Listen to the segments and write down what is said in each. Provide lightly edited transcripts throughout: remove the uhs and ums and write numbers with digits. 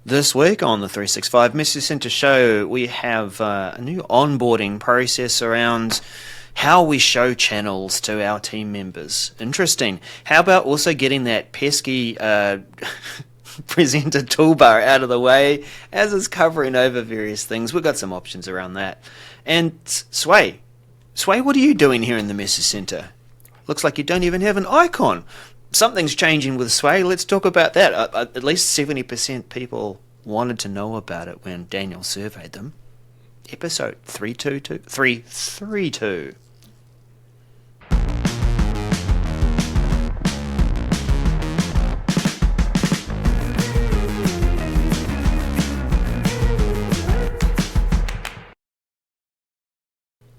This week on the 365 Message Center show, we have a new onboarding process around how we show channels to our team members. Interesting. How about also getting that pesky presenter toolbar out of the way as it's covering over various things? We've got some options around that. And Sway, what are you doing here in the Message Center? Looks like you don't even have an icon. Something's changing with Sway. Let's talk about that. At least 70% people wanted to know about it when Daniel surveyed them. Episode 332.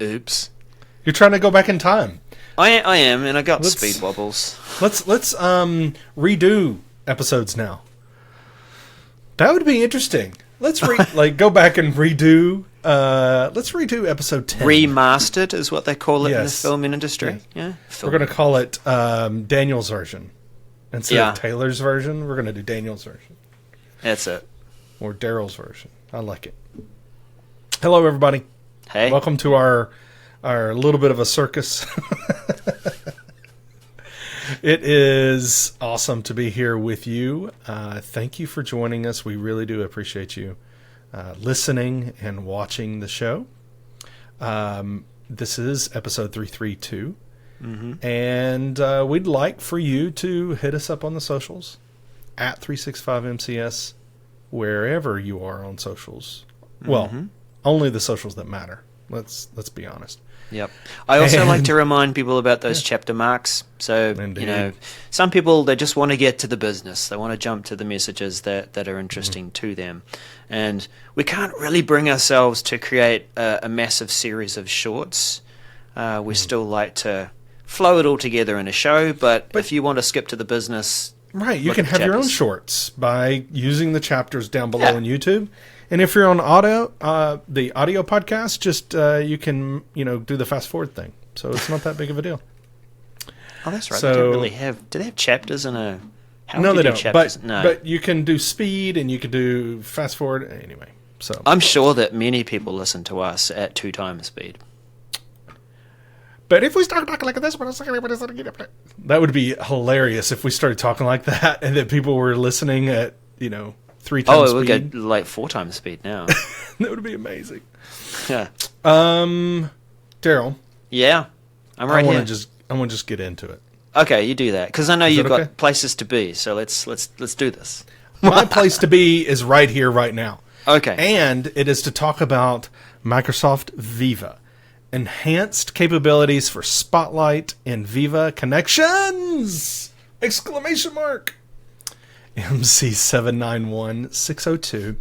Oops. You're trying to go back in time. I am, and I got speed wobbles. Let's redo episodes now. That would be interesting. Let's go back and redo. Let's redo episode 10. Remastered is what they call it in the film industry. Yeah. We're going to call it Daniel's version instead of Taylor's version. We're going to do Daniel's version. That's it. Or Daryl's version. I like it. Hello, everybody. Hey. Welcome to our little bit of a circus. It is awesome to be here with you. Thank you for joining us. We really do appreciate you listening and watching the show. This is episode 332. Mm-hmm. And we'd like for you to hit us up on the socials at 365MCS, wherever you are on socials. Mm-hmm. Well, only the socials that matter. Let's be honest. Yep. I also like to remind people about those chapter marks. So, Indeed. Some people, they just want to get to the business. They want to jump to the messages that are interesting to them. And we can't really bring ourselves to create a massive series of shorts. We still like to flow it all together in a show, but if you want to skip to the business... Right, you can have your own shorts by using the chapters down below on YouTube. And if you're on the audio podcast, just you can do the fast forward thing. So it's not that big of a deal. Oh, that's right. So, they don't really have. Do they have chapters in a? No, they don't. But you can do speed and you can do fast forward anyway. So I'm sure that many people listen to us at 2 times speed. But if we start talking like this, that would be hilarious if we started talking like that and that people were listening at 3 times speed. Oh, it would get like 4 times speed now. That would be amazing. Yeah. Daryl. Yeah. I'm right here. I want to just get into it. Okay, you do that because I know you've got places to be. So let's do this. My place to be is right here, right now. Okay. And it is to talk about Microsoft Viva. Enhanced capabilities for Spotlight in Viva Connections! Exclamation mark! MC791602.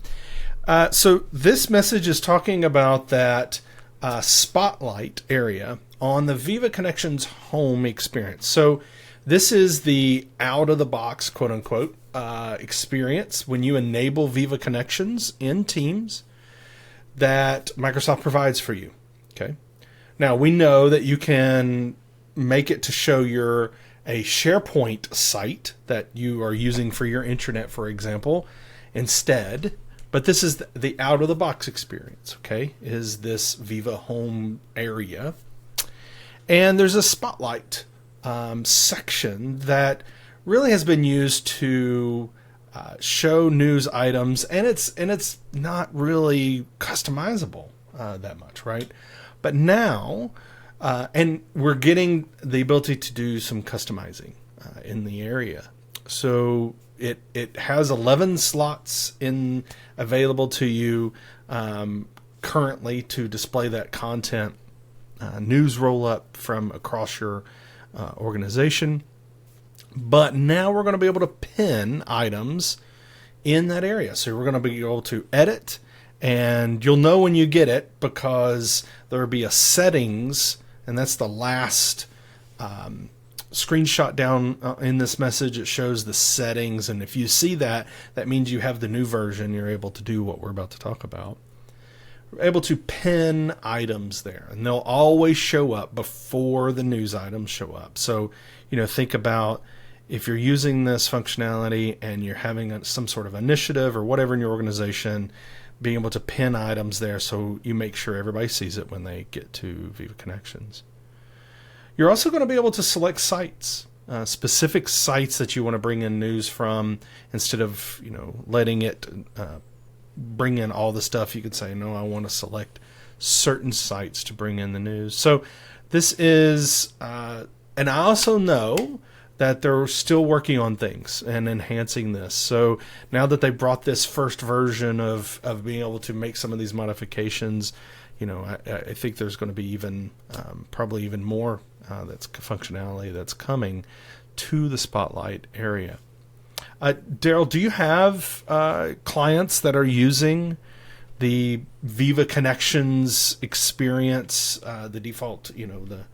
So this message is talking about that Spotlight area on the Viva Connections home experience. So this is the out-of-the-box, quote-unquote, experience when you enable Viva Connections in Teams that Microsoft provides for you. Okay. Now, we know that you can make it to show a SharePoint site that you are using for your intranet, for example, instead. But this is the out-of-the-box experience, okay, is this Viva Home area. And there's a Spotlight section that really has been used to show news items, and it's not really customizable that much, right? But now, and we're getting the ability to do some customizing in the area. So it has 11 slots available to you currently to display that content, news roll up from across your organization. But now we're going to be able to pin items in that area. So we're going to be able to edit. And you'll know when you get it because there will be a settings, and that's the last screenshot down in this message. It shows the settings, and if you see that, that means you have the new version. You're able to do what we're about to talk about. We're able to pin items there, and they'll always show up before the news items show up. So, think about if you're using this functionality and you're having some sort of initiative or whatever in your organization, being able to pin items there so you make sure everybody sees it when they get to Viva Connections. You're also going to be able to select sites, specific sites that you want to bring in news from. Instead of letting it bring in all the stuff, you could say, no, I want to select certain sites to bring in the news. So this is, and I also know that they're still working on things and enhancing this. So now that they brought this first version of being able to make some of these modifications, I think there's going to be even probably even more that's functionality that's coming to the Spotlight area. Daryl, do you have clients that are using the Viva Connections experience, the default, the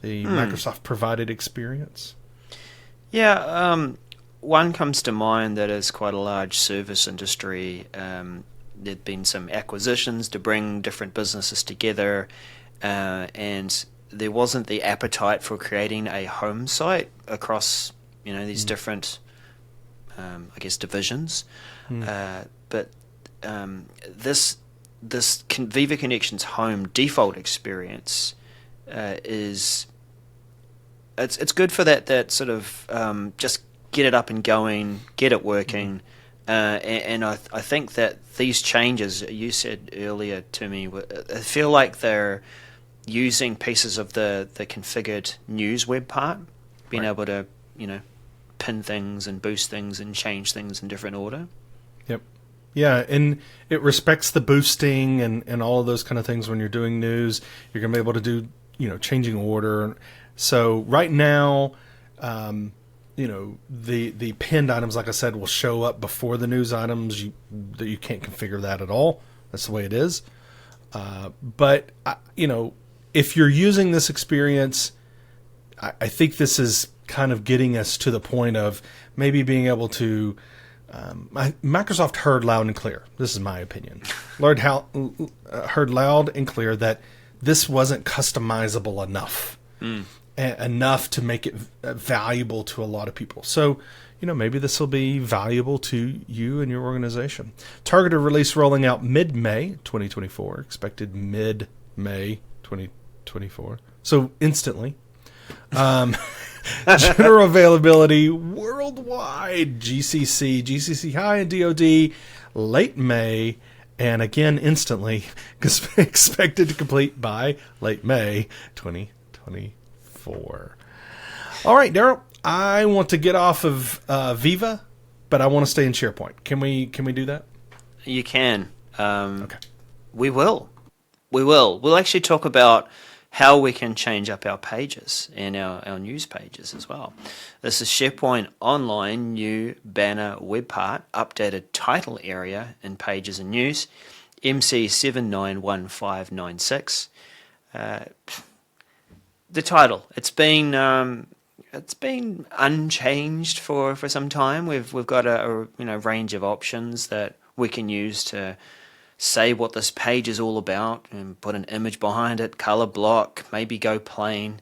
Microsoft provided experience? Yeah, one comes to mind that is quite a large service industry. There'd been some acquisitions to bring different businesses together, and there wasn't the appetite for creating a home site across, these different, divisions. But this Viva Connections home default experience is it's good for that sort of just get it up and going, get it working. And I think that these changes you said earlier to me, I feel like they're using pieces of the configured news web part, being able to pin things and boost things and change things in different order. Yep. Yeah, and it respects the boosting and all of those kind of things. When you're doing news, you're going to be able to do changing order. So right now, the pinned items, like I said, will show up before the news items. You can't configure that at all. That's the way it is. But if you're using this experience, I think this is kind of getting us to the point of maybe being able to. Microsoft heard loud and clear. This is my opinion. Heard loud and clear that this wasn't customizable enough. Enough to make it valuable to a lot of people. So, maybe this will be valuable to you and your organization. Targeted release rolling out mid-May 2024. Expected mid-May 2024. So instantly. General availability worldwide. GCC High and DoD late May. And again, instantly expected to complete by late May 2024. All right, Daryl, I want to get off of Viva, but I want to stay in SharePoint. Can we do that? You can. Okay. We will. We'll actually talk about how we can change up our pages and our news pages as well. This is SharePoint Online New Banner Web Part, updated title area in Pages and News, MC791596. The title, it's been unchanged for some time. We've got a range of options that we can use to say what this page is all about and put an image behind it, color block, maybe go plain.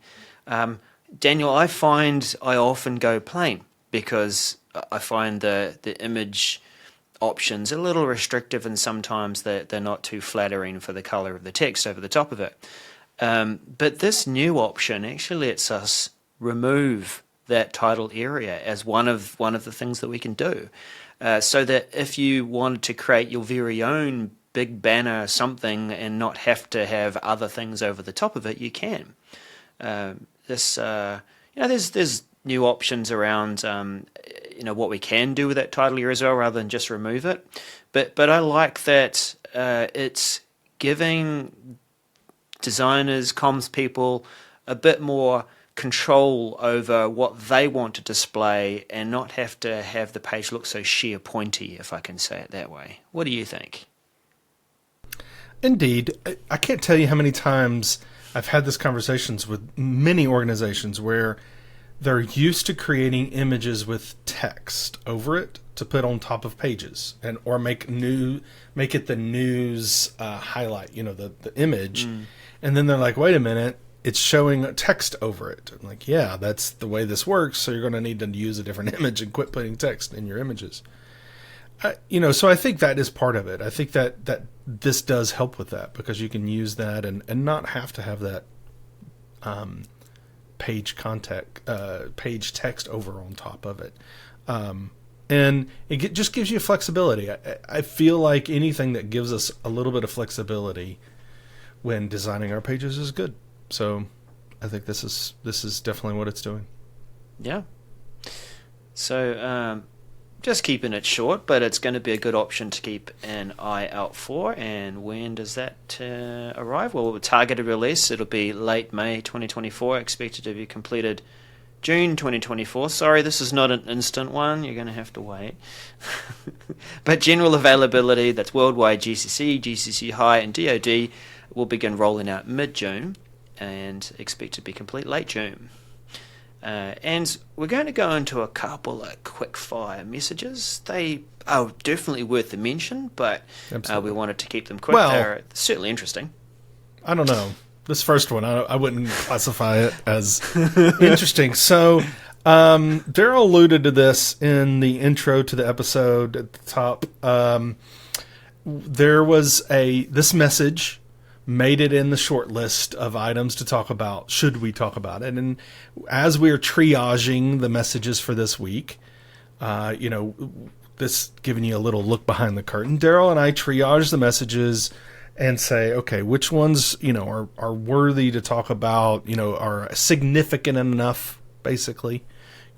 Daniel, I find I often go plain because I find the image options a little restrictive, and sometimes they're not too flattering for the color of the text over the top of it. But this new option actually lets us remove that title area as one of the things that we can do, so that if you wanted to create your very own big banner something and not have to have other things over the top of it, you can. There's new options around what we can do with that title area as well, rather than just remove it. But I like that it's giving designers, comms people, a bit more control over what they want to display and not have to have the page look so SharePointy, if I can say it that way. What do you think? Indeed. I can't tell you how many times I've had these conversations with many organizations where they're used to creating images with text over it to put on top of pages or make it the news highlight, the image. And then they're like, wait a minute, it's showing text over it. I'm like, yeah, that's the way this works. So you're going to need to use a different image and quit putting text in your images. So I think that is part of it. I think that this does help with that, because you can use that and not have to have that page text over on top of it. And it just gives you flexibility. I feel like anything that gives us a little bit of flexibility when designing our pages is good. So I think this is definitely what it's doing. Yeah. So just keeping it short, but it's going to be a good option to keep an eye out for. And when does that arrive? Well, with targeted release, it'll be late May 2024, expected to be completed June 2024. Sorry, this is not an instant one. You're going to have to wait. But general availability, that's worldwide GCC, GCC High, and DoD, will begin rolling out mid-June and expect to be complete late June. And we're going to go into a couple of quick-fire messages. They are definitely worth a mention, but we wanted to keep them quick. Well, they're certainly interesting. I don't know. This first one, I wouldn't classify it as interesting. So, Daryl alluded to this in the intro to the episode at the top. There was this message made it in the short list of items to talk about. Should we talk about it? And as we're triaging the messages for this week, this giving you a little look behind the curtain, Daryl and I triage the messages and say, okay, which ones, are worthy to talk about, are significant enough, basically,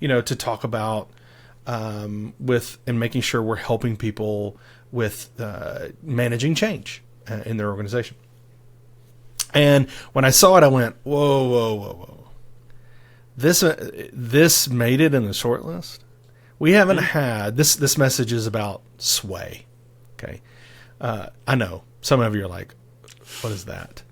to talk about with, and making sure we're helping people with managing change in their organization. And when I saw it, I went, whoa. This made it in the short list. We haven't had, this message is about sway. Okay. I know. Some of you are like, what is that?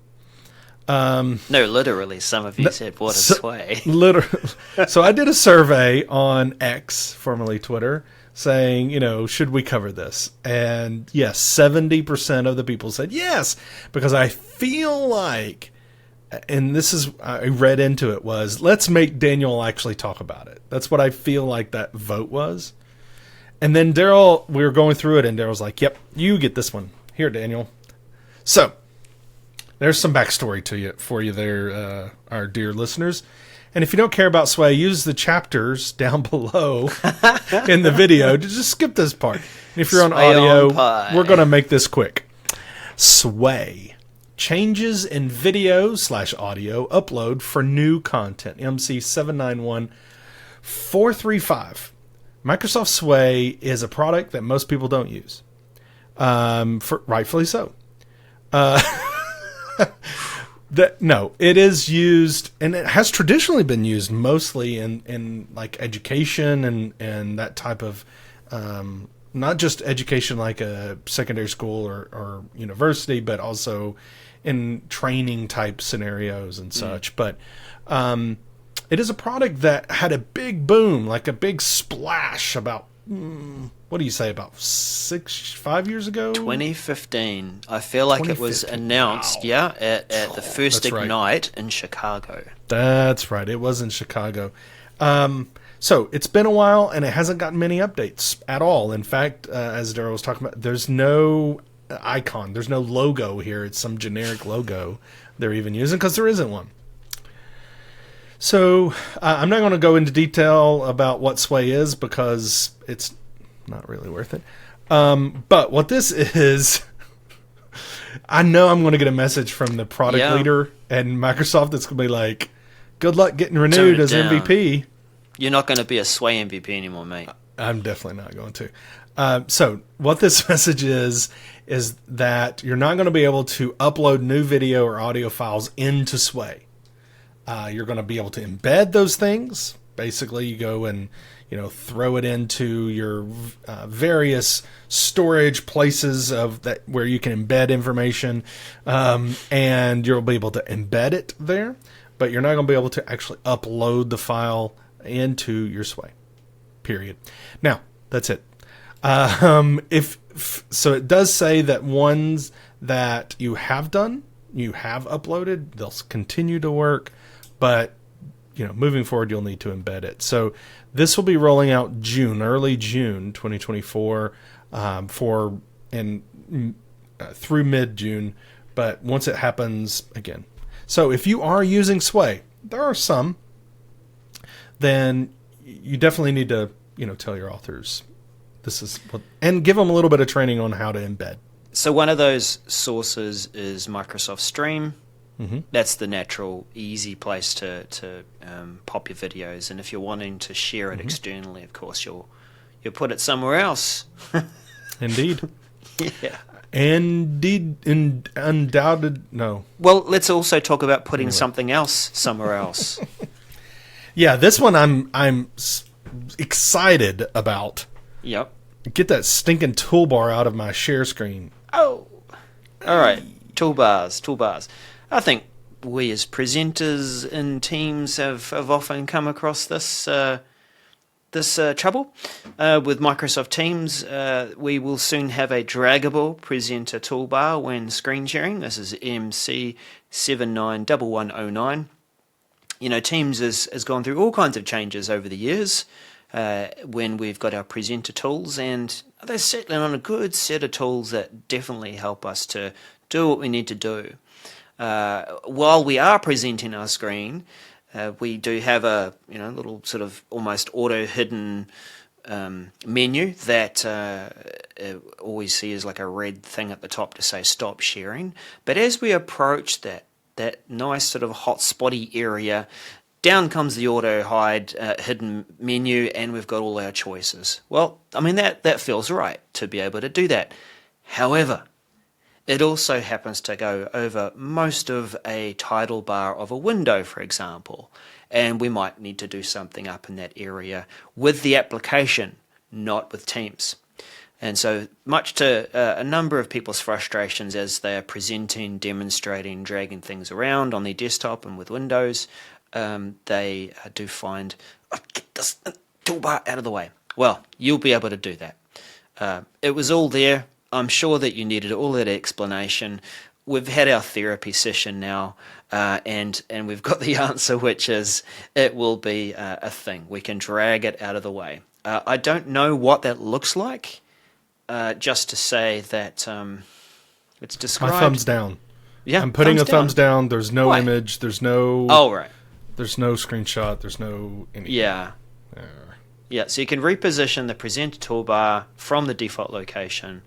No, literally, some of you said, what is sway? Literally. So I did a survey on X, formerly Twitter, saying, should we cover this? And yes, 70% of the people said yes, because I feel like, and this is, I read into it, was, let's make Daniel actually talk about it. That's what I feel like that vote was. And then Daryl, we were going through it, and Daryl's like, yep, you get this one. Here, Daniel. So, there's some backstory for you there, our dear listeners. And if you don't care about sway, use the chapters down below in the video to just skip this part. And if you're on Sway audio, on pie. We're going to make this quick. Sway. Changes in video/audio upload for new content. MC 791435. Microsoft Sway is a product that most people don't use. Rightfully so. No, it is used, and it has traditionally been used mostly in like education and that type of, not just education like a secondary school or university, but also in training type scenarios and such. But it is a product that had a big boom, like a big splash about, what do you say, about 5 years ago? 2015. I feel like it was announced, wow. at the first That's Ignite in Chicago. That's right. It was in Chicago. So it's been a while, and it hasn't gotten many updates at all. In fact, as Daryl was talking about, there's no icon. There's no logo here. It's some generic logo they're even using because there isn't one. So I'm not going to go into detail about what Sway is because it's not really worth it. But what this is, I know I'm going to get a message from the product leader at Microsoft that's going to be like, good luck getting renewed as MVP. You're not going to be a Sway MVP anymore, mate. I'm definitely not going to. So what this message is that you're not going to be able to upload new video or audio files into Sway. You're going to be able to embed those things. Basically, you go and throw it into your various storage places of that where you can embed information, and you'll be able to embed it there. But you're not going to be able to actually upload the file into your Sway. Period. Now that's it. So it does say that ones that you have done you have uploaded. They'll continue to work, but moving forward, you'll need to embed it. So this will be rolling out early June 2024, through mid-June. But once it happens, again. So if you are using Sway, there are some, then you definitely need to, tell your authors this is what, and give them a little bit of training on how to embed. So one of those sources is Microsoft Stream. Mm-hmm. That's the natural, easy place to pop your videos. And if you're wanting to share it externally, of course, you'll put it somewhere else. Indeed. Yeah. Undoubted. No. Well, let's also talk about putting something else somewhere else. Yeah, this one I'm excited about. Yep. Get that stinking toolbar out of my share screen. Oh. All right. Toolbars. I think we as presenters in Teams have often come across this trouble. With Microsoft Teams, we will soon have a draggable presenter toolbar when screen sharing. This is MC791109. Teams has gone through all kinds of changes over the years when we've got our presenter tools, and they're settling on a good set of tools that definitely help us to do what we need to do. While we are presenting our screen, we do have a little sort of almost auto-hidden menu that all we see is like a red thing at the top to say stop sharing. But as we approach that nice sort of hot spotty area, down comes the auto-hide hidden menu, and we've got all our choices. Well, that feels right to be able to do that. However, it also happens to go over most of a title bar of a window, for example, and we might need to do something up in that area with the application, not with Teams. And so, much to a number of people's frustrations as they are presenting, demonstrating, dragging things around on their desktop and with Windows, they do find, get this toolbar out of the way. Well, you'll be able to do that. It was all there. I'm sure that you needed all that explanation. We've had our therapy session now, and we've got the answer, which is it will be a thing. We can drag it out of the way. I don't know what that looks like, just to say that it's described. My thumbs down. Yeah, I'm putting a thumbs down. There's no image. There's no... Oh, right. There's no screenshot. There's no anything. Yeah. Yeah, so you can reposition the presenter toolbar from the default location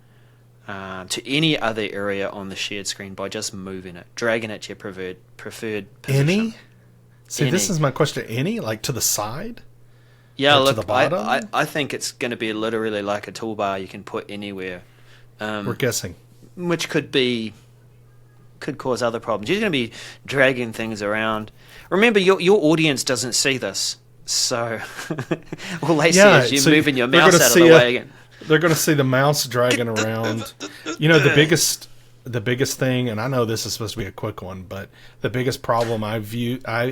to any other area on the shared screen by just moving it, dragging it to your preferred position. Any? See, this is my question. Any? Like to the side? Yeah, or look, to the bottom? I think it's going to be literally like a toolbar you can put anywhere. We're guessing. Which could cause other problems. You're going to be dragging things around. Remember, your audience doesn't see this, so all they see is you moving your mouse out of the way again. They're going to see the mouse dragging around. The biggest thing, and I know this is supposed to be a quick one, but the biggest problem I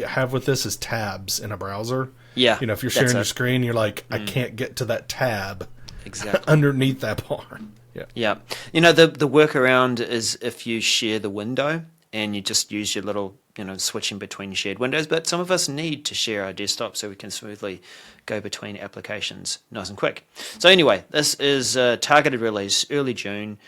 have with this is tabs in a browser. Yeah. If you're sharing your screen, you're like, I can't get to that tab exactly underneath that bar. Yeah. Yeah. The workaround is if you share the window and you just use your little, switching between shared windows. But some of us need to share our desktop so we can smoothly go between applications nice and quick. So anyway, this is targeted release early June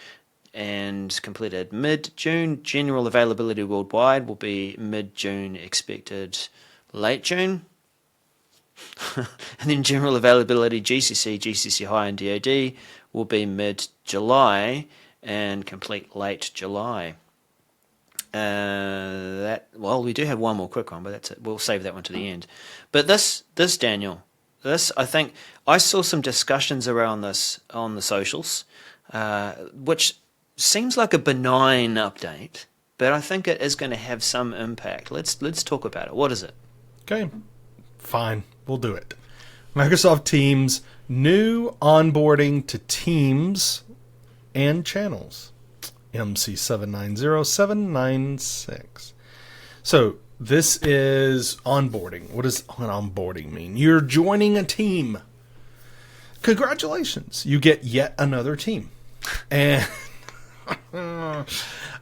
and completed mid-June. General availability worldwide will be mid-June, expected late June. And then general availability GCC, GCC High and DoD will be mid-July and complete late July. We do have one more quick one, but that's it. We'll save that one to the end. But this Daniel, I think I saw some discussions around this on the socials, which seems like a benign update, but I think it is going to have some impact. Let's talk about it. What is it? Okay, fine, we'll do it. Microsoft Teams, new onboarding to Teams and channels. MC790796. So this is onboarding. What does onboarding mean? You're joining a team. Congratulations. You get yet another team. And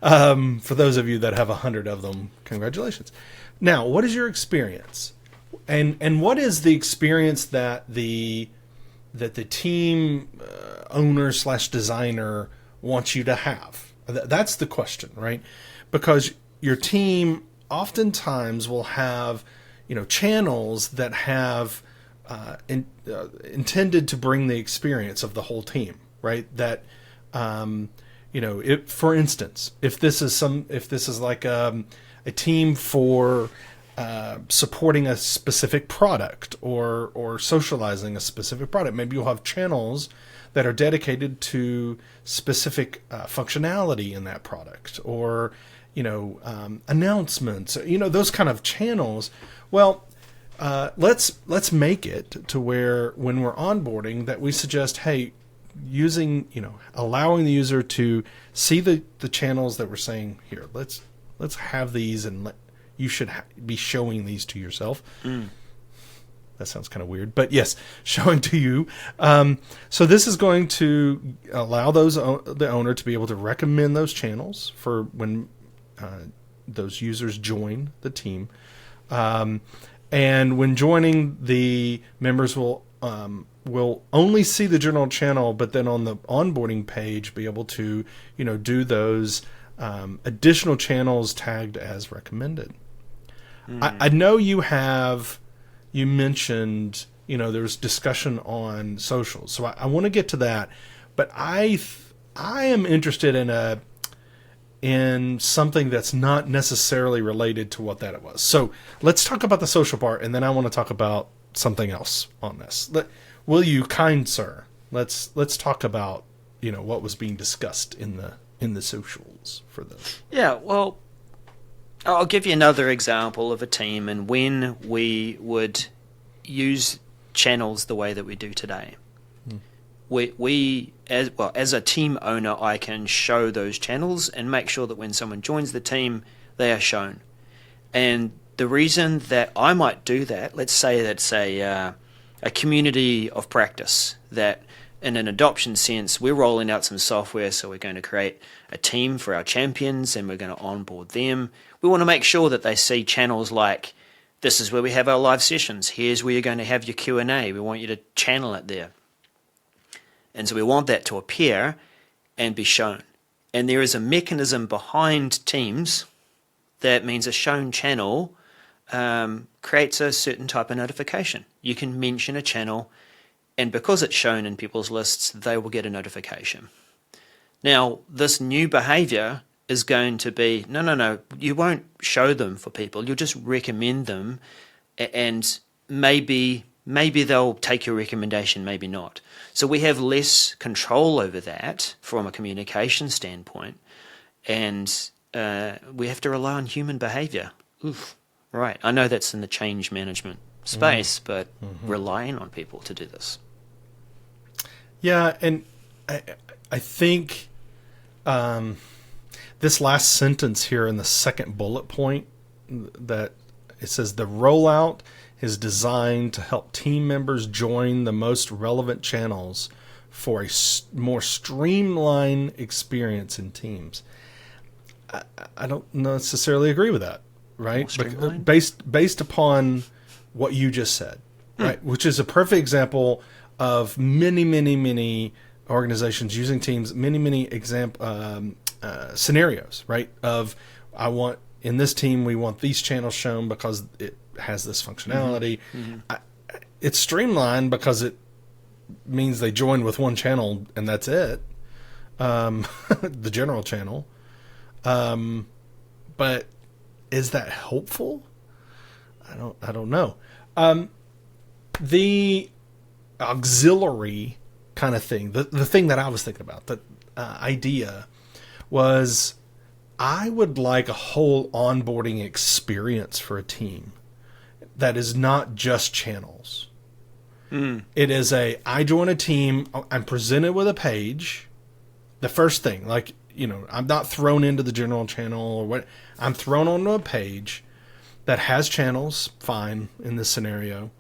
For those of you that have 100 of them, congratulations. Now, what is your experience? And what is the experience that the team owner / designer wants you to have? That's the question, right? Because your team oftentimes will have, channels that have intended to bring the experience of the whole team, right? That, for instance, if this is like a team for supporting a specific product or socializing a specific product, maybe you'll have channels that are dedicated to specific functionality in that product, or announcements, those kind of channels. Well, let's make it to where when we're onboarding that we suggest, hey, using, allowing the user to see the channels that we're saying here. Let's have these, and you should be showing these to yourself. That sounds kind of weird, but yes, showing to you. So this is going to allow the owner to be able to recommend those channels for when those users join the team. And when joining, the members will only see the general channel, but then on the onboarding page be able to do those additional channels tagged as recommended. I know you mentioned there's discussion on socials, so I want to get to that, but I am interested in something that's not necessarily related to what that it was. So let's talk about the social part, and then I want to talk about something else on this. Will you, kind sir? Let's talk about what was being discussed in the socials for this. Yeah, well, I'll give you another example of a team and when we would use channels the way that we do today. We as a team owner, I can show those channels and make sure that when someone joins the team, they are shown. And the reason that I might do that, let's say that's a community of practice, that in an adoption sense, we're rolling out some software, so we're going to create a team for our champions and we're going to onboard them. We want to make sure that they see channels like, this is where we have our live sessions. Here's where you're going to have your Q&A. We want you to channel it there. And so we want that to appear and be shown. And there is a mechanism behind Teams that means a shown channel creates a certain type of notification. You can mention a channel, and because it's shown in people's lists, they will get a notification. Now, this new behavior is going to be, no, you won't show them for people. You'll just recommend them, and maybe they'll take your recommendation, maybe not. So we have less control over that from a communication standpoint, and we have to rely on human behavior. Oof, right. I know that's in the change management space, but relying on people to do this. Yeah, and I think this last sentence here in the second bullet point, that it says the rollout is designed to help team members join the most relevant channels for a more streamlined experience in Teams. I don't necessarily agree with that, right? Based upon what you just said, right? Which is a perfect example of many organizations using Teams, many scenarios, right? Of in this team, we want these channels shown because it has this functionality. It's streamlined because it means they join with one channel and that's it, the general channel. But is that helpful? I don't know. The auxiliary kind of thing, the thing that I was thinking about, the idea was, I would like a whole onboarding experience for a team that is not just channels. It is I join a team, I'm presented with a page. The first thing, I'm not thrown into the general channel or what. I'm thrown onto a page that has channels, fine, in this scenario.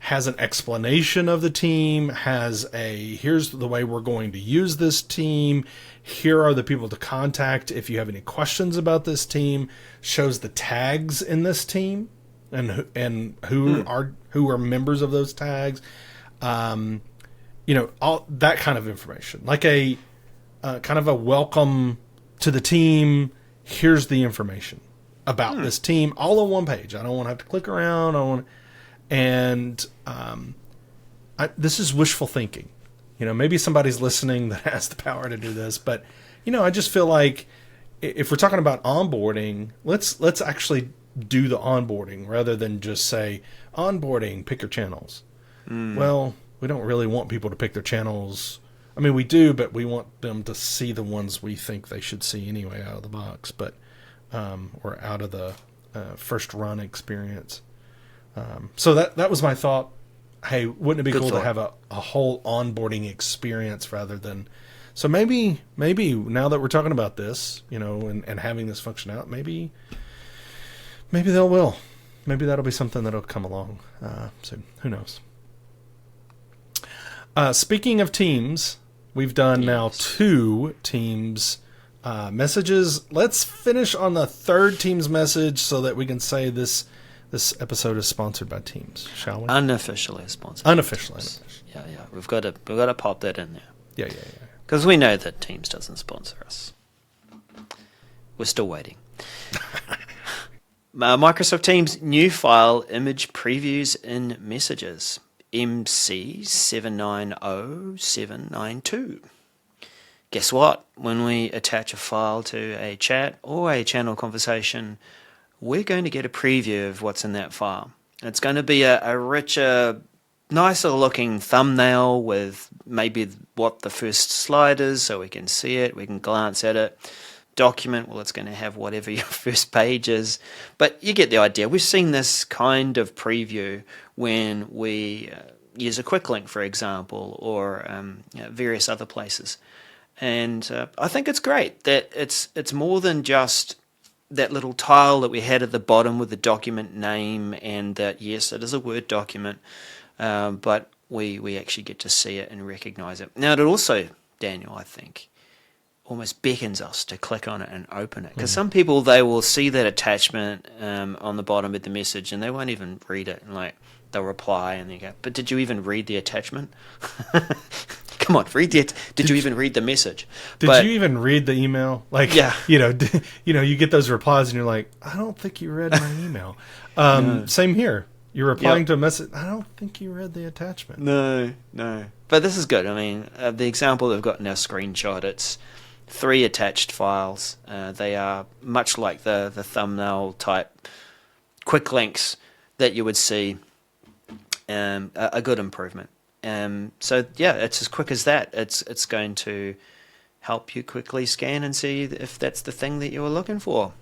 has an explanation of the team, has here's the way we're going to use this team, here are the people to contact if you have any questions about this team, shows the tags in this team and who are members of those tags, all that kind of information, like a kind of a welcome to the team. Here's the information about this team, all on one page. I don't want to have to click around. This is wishful thinking. Maybe somebody's listening that has the power to do this, but I just feel like if we're talking about onboarding, let's actually do the onboarding rather than just say onboarding, pick your channels. Well, we don't really want people to pick their channels. I mean, we do, but we want them to see the ones we think they should see anyway out of the box, but or out of the first run experience. So that was my thought. Hey, wouldn't it be cool to have a whole onboarding experience rather than... So maybe now that we're talking about this, and having this function out, maybe they will. Maybe that'll be something that'll come along soon. Who knows? Speaking of teams, we've done now 2 teams messages. Let's finish on the 3rd Teams message so that we can say this episode is sponsored by Teams, shall we? Unofficially sponsored. Unofficially. Yeah. We've got to pop that in there. Yeah. Because we know that Teams doesn't sponsor us. We're still waiting. Microsoft Teams new file image previews in messages. MC790792. Guess what? When we attach a file to a chat or a channel conversation, we're going to get a preview of what's in that file. It's going to be a richer, nicer looking thumbnail with maybe what the first slide is so we can see it, we can glance at it. Document, well, it's going to have whatever your first page is. But you get the idea. We've seen this kind of preview when we use a quick link, for example, or various other places. And I think it's great that it's more than just that little tile that we had at the bottom with the document name, and that, yes, it is a Word document, but we actually get to see it and recognize it. Now, it also, Daniel, I think, almost beckons us to click on it and open it. Because some people, they will see that attachment on the bottom of the message and they won't even read it. And they'll reply and they go, but did you even read the attachment? Come on, did you even read the message? Did you even read the email? Yeah. You get those replies and you're like, I don't think you read my email. No. Same here. You're replying to a message. I don't think you read the attachment. No. But this is good. I mean, the example they've got in our screenshot, it's 3 attached files. They are much like the thumbnail type quick links that you would see. A good improvement. So yeah, it's as quick as that. It's going to help you quickly scan and see if that's the thing that you were looking for.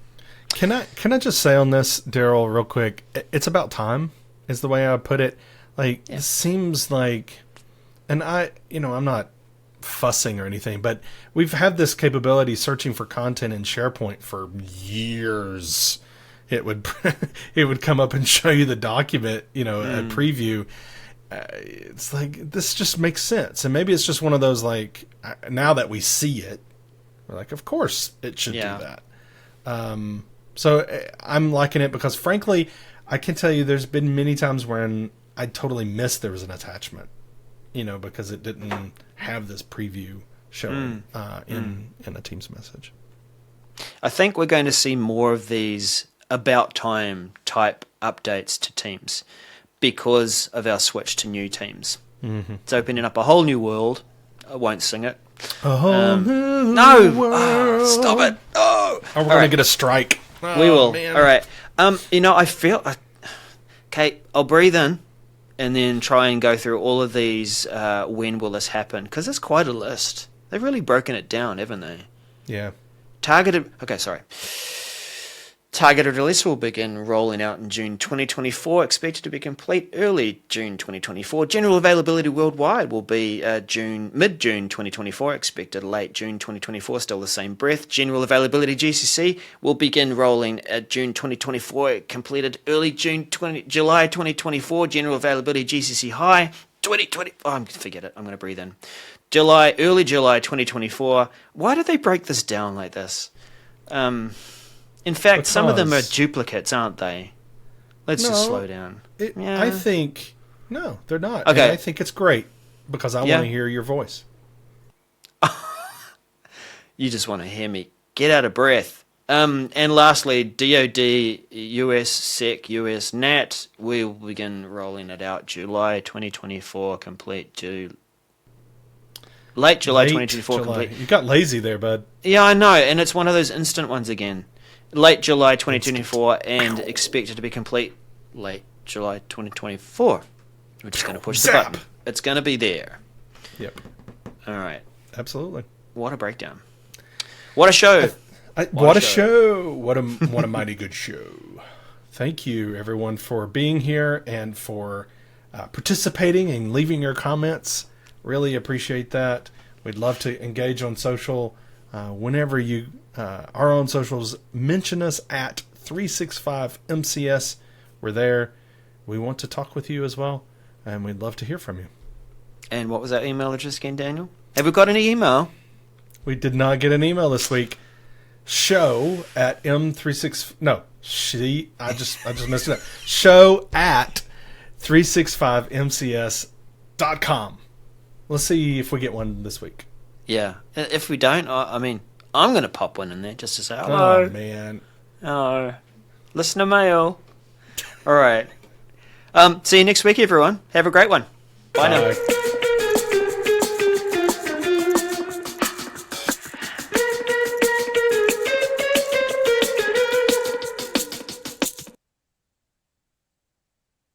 Can I just say on this, Daryl, real quick? It's about time, is the way I would put it. It seems like, and I'm not fussing or anything, but we've had this capability searching for content in SharePoint for years. It would come up and show you the document, a preview. It's like, this just makes sense. And maybe it's just one of those, now that we see it, we're like, of course it should do that. So I'm liking it because, frankly, I can tell you there's been many times when I totally missed there was an attachment, because it didn't have this preview showing in a Teams message. I think we're going to see more of these about time type updates to Teams because of our switch to new Teams. Mm-hmm. It's opening up a whole new world. I won't sing it. A whole new world. Oh, stop it. Oh, we're going to get a strike. We will. Man. All right. I feel... Okay, I'll breathe in and then try and go through all of these when will this happen, because it's quite a list. They've really broken it down, haven't they? Yeah. Targeted... Okay, sorry. Targeted release will begin rolling out in June 2024, expected to be complete early June 2024. General availability worldwide will be mid-June 2024, expected late June 2024, still the same breath. General availability GCC will begin rolling at June 2024, completed early July 2024. General availability GCC high 2020. Forget it. I'm going to breathe in. Early July 2024. Why did they break this down like this? In fact, some of them are duplicates, aren't they? Let's just slow down. I think... No, they're not. Okay. And I think it's great because I want to hear your voice. You just want to hear me get out of breath. And lastly, DoD, US SEC, US NAT, we'll begin rolling it out July 2024, complete late July 2024, complete. You got lazy there, bud. Yeah, I know, and it's one of those instant ones again. Late July 2024 and expected to be complete late July 2024. We're just going to push the button. It's going to be there. Yep. All right. Absolutely. What a breakdown. What a show. What a show. What a mighty good show. Thank you, everyone, for being here and for participating and leaving your comments. Really appreciate that. We'd love to engage on social. Whenever you are on socials, mention us at 365MCS. We're there. We want to talk with you as well, and we'd love to hear from you. And what was that email address again, Daniel? Have we got any email? We did not get an email this week. Show at M36. No, I just messed it up. Show at 365MCS.com. Let's see if we get one this week. Yeah. If we don't, I'm going to pop one in there just to say hello. Oh, man. Oh, listener mail. All right. See you next week, everyone. Have a great one. Bye now.